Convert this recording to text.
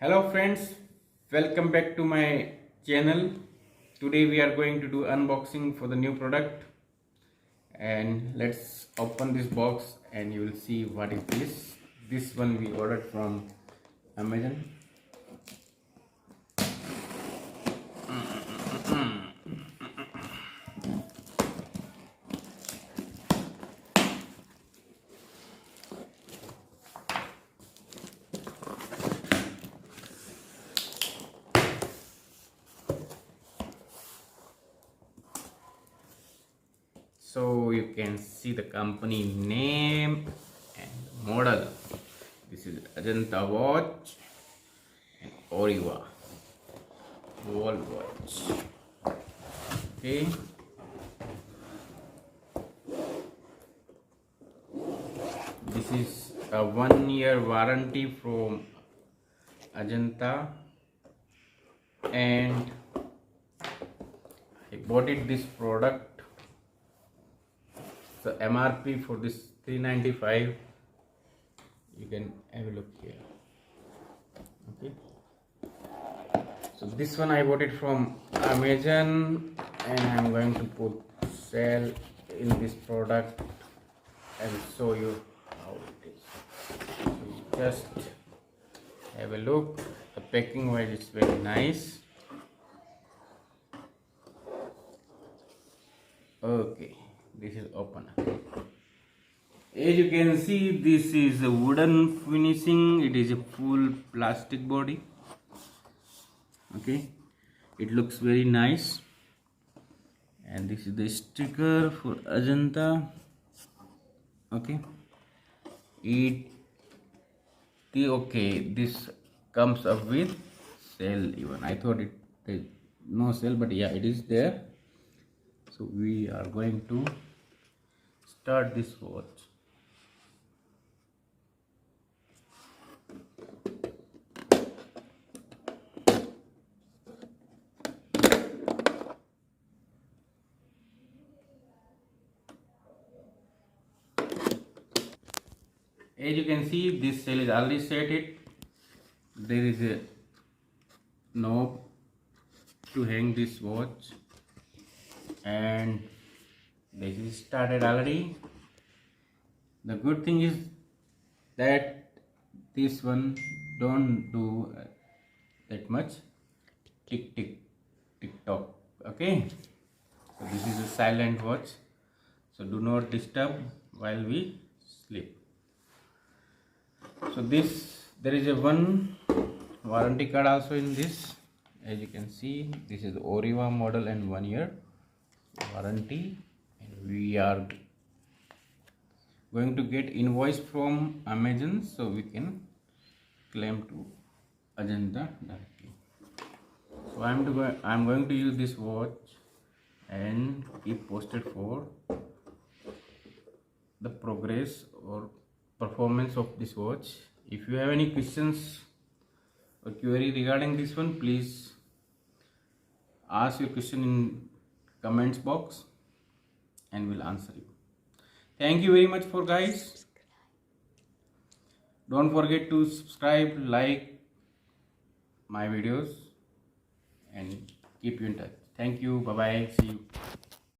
Hello friends, welcome back to my channel. Today we are going to do unboxing for the new product, and let's open this box and you will see what is this. This one we ordered from Amazon. So you can see the company name and model. This is Ajanta watch and Oreva wall watch. Okay. This is a 1-year warranty from Ajanta, and I bought this product. The MRP for this $395. You can have a look here. Okay, so this one I bought it from Amazon, and I'm going to put sale in this product and show you how it is. So just have a look. The packing wise is very nice. Okay, this is open. As you can see, this is a wooden finishing. It is a full plastic body. Okay, it looks very nice. And this is the sticker for Ajanta. Okay, this comes up with cell even. I thought it is no cell, but yeah, it is there. So we are going to start this watch. As you can see, this cell is already set it. There is a knob to hang this watch, and this is started already. The good thing is that this one don't do that much tick tick tick tock. Okay, so this is a silent watch, so do not disturb while we sleep. So there is a one warranty card also in this. As you can see, this is the Oreva model and 1-year warranty, and we are going to get invoice from Amazon, so we can claim to Ajanta directly. So I'm going to use this watch and keep posted for the progress or performance of this watch. If you have any questions or query regarding this one, please ask your question in comments box and we'll answer you. Thank you very much for guys. Don't forget to subscribe, like my videos, and keep you in touch. Thank you. Bye bye. See you.